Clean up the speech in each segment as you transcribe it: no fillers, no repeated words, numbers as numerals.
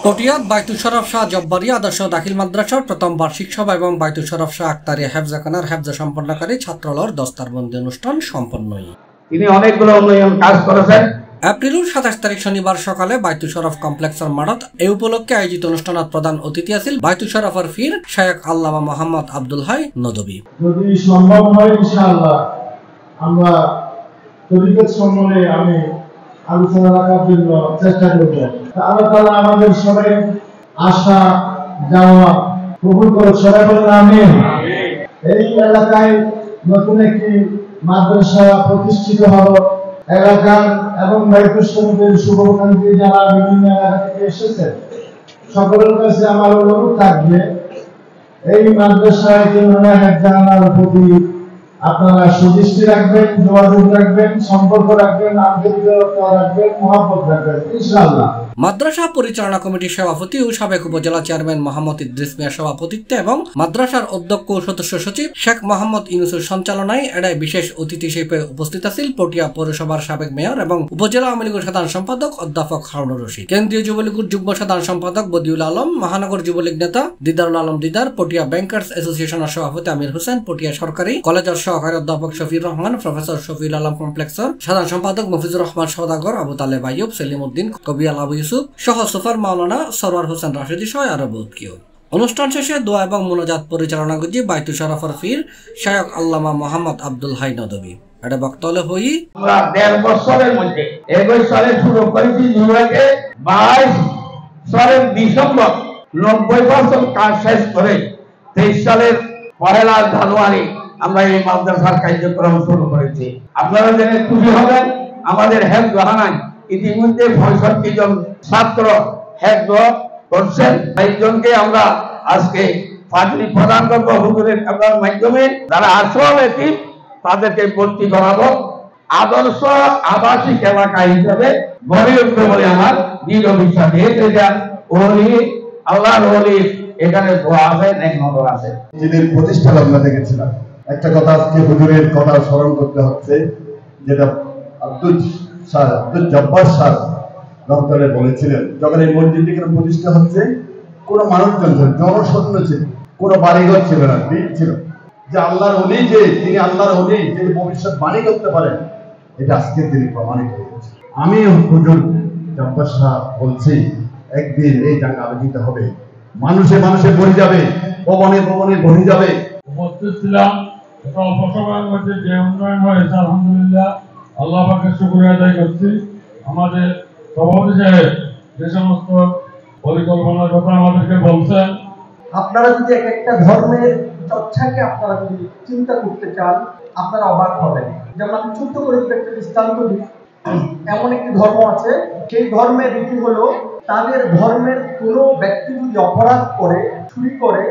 পটিয়াত বাইতুল শরফ শাহ জব্বারি আদর্শ দাখিল মাদ্রাসার প্রথম বার্ষিক সভা এবং বাইতুল শরফ শাহ আক্তারি হেফজাখানার হেফজা সম্পন্নকারী ছাত্রলর দস্তারবন্দি অনুষ্ঠান সম্পন্নই। তিনি অনেকগুলো উন্নয়ন কাজ করেছেন। এপ্রিলের 27 তারিখ শনিবার সকালে বাইতুল শরফ কমপ্লেক্সের মাঠত এই উপলক্ষে আয়োজিত অনুষ্ঠানত প্রধান অতিথি আছিল বাইতুল শরফের ফির শায়েখ আল্লামা মোহাম্মদ আব্দুল হাই নদভী। যদি সম্ভব হয় ইনশাআল্লাহ আমরা তরিকত সম্বন্ধে আমি আলোচনা রাখার জন্য চেষ্টা করব। আল্লাহ তাআলা আমাদের সবাই আশা যাওয়া কবুল করে সবাই বলেন আমিন। এই এলাকায় নতুন একটি মাদ্রাসা প্রতিষ্ঠিত হলো। এলাকার এবং বাইতুল শরীফের শুভকামনা যারা বিভিন্ন এলাকা থেকে এসেছেন সকলের কাছে আমার অনুরোধ থাকবে এই মাদ্রাসায় হেফজাখানার প্রতি আপনারা সুদৃষ্টি রাখবেন, যোগাযোগ রাখবেন, সম্পর্ক রাখবেন, আন্তরিকতা রাখবেন, মহব্বত রাখবেন ইনশাআল্লাহ। মাদ্রাসা পরিচালনা কমিটির সভাপতি ও সাবেক উপজেলা চেয়ারম্যান মোহাম্মদ ইদ্রিস মিয়ার সভাপতিত্বে এবং মাদ্রাসার অধ্যক্ষ ও সদস্য সচিব শেখ মোহাম্মদ ইউনুসের সঞ্চালনায় এড়ায় বিশেষ অতিথি হিসেবে উপস্থিত আছেন পটিয়া পৌরসভার সাবেক মেয়র এবং উপজেলা আওয়ামী লীগের সাধারণ সম্পাদক অধ্যাপক হারুনুর রশিদ, কেন্দ্রীয় যুবলীগের যুগ্ম সাধারণ সম্পাদক বদিউল আলম, মহানগর যুবলীগ নেতা দিদারুল আলম দিদার, পটিয়া ব্যাংকার্স অ্যাসোসিয়েশনের সভাপতি আমির হোসেন, পটিয়া সরকারি কলেজের সহকারী অধ্যাপক শফিউর রহমান, প্রফেসর শফিউল আলম কমপ্লেক্সের সাধারণ সম্পাদক মফিজুর রহমান সওদাগর, আবু তালেব আইয়ুব, সেলিম উদ্দিন, কবিয়াল আবু ইউসুফ সহ সুফার মাওলানা সরওয়ার হোসেন রাশিদি সহ আরো বহুত কেউ। অনুষ্ঠান শেষে দোয়া এবং মোনাজাত পরিচালনা করছে বাইতুল শরফের ফির শায়েখ আল্লামা মোহাম্মদ আব্দুল হাই নদভী। এটা বক্তব্য হই আমরা 1.5 বছরের মধ্যে 21 সালে শুরু করেছি, 22 সালের ডিসেম্বর 90% কাজ শেষ করে 23 সালের 1 জানুয়ারি আমরা এই মাদ্রাসার কার্যক্রম শুরু করেছি। আপনারা জেনে খুশি হবেন আমাদের হেফজাখানায় ইতিমধ্যে 65 জন ছাত্র হেফজ করছেন। 22 জনকে আমরা আজকে ফাজলি প্রদান করবো হুজুরের খেদমতের মাধ্যমে। যারা আসল এতিম তাদেরকে ভর্তি করাবো আদর্শ আবাসিক এলাকা হিসেবে গড়ে উঠবে বলে আমার দৃঢ় বিশ্বাস। আল্লাহর ওলি এখানে দোয়া আছে, নেক নজর আছে। যিনি প্রতিষ্ঠান আমরা দেখেছিলাম একটা কথা আজকে হুজুরের কথা স্মরণ করতে হচ্ছে, যেটা আব্দুল জব্বার স্যার দপ্তরে বলেছিলেন যখন এই মসজিদটি প্রতিষ্ঠা হচ্ছে কোনো মানুষজন জনশূন্য ছিল, কোনো বাড়িঘর ছিল না, ভিড় ছিল। যে আল্লাহর ওলি যে তিনি আল্লাহর ওলি যিনি ভবিষ্যৎ বাণী করতে পারেন এটা আজকে তিনি প্রমাণিত হয়েছে। আমি হুজুর জব্বার স্যার বলছি একদিন এই জায়গা আলোচিত হবে, মানুষে মানুষে ভরে যাবে, ভবনে ভবনে ভরে যাবে। উপস্থিত ছিলাম অল্প সময়ের মধ্যে যে উন্নয়ন হয়েছে আলহামদুলিল্লাহ আল্লাহ পাকের শুকরিয়া আদায় করছি। আমাদের সভাপতি সাহেব যে সমস্ত পরিকল্পনার কথা আমাদেরকে বলছেন, আপনারা যদি একটা ধর্মের চর্চাকে আপনারা যদি চিন্তা করতে চান আপনারা অবাক হবেন। যেমন আমি ছোট্ট করে একটা দৃষ্টান্ত দিই, এমন একটি ধর্ম আছে সেই ধর্মের রীতি হলো তাদের ধর্মের কোনো ব্যক্তি যদি অপরাধ করে, চুরি করে,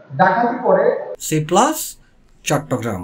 ডাকাতি করে। C+ চট্টগ্রাম।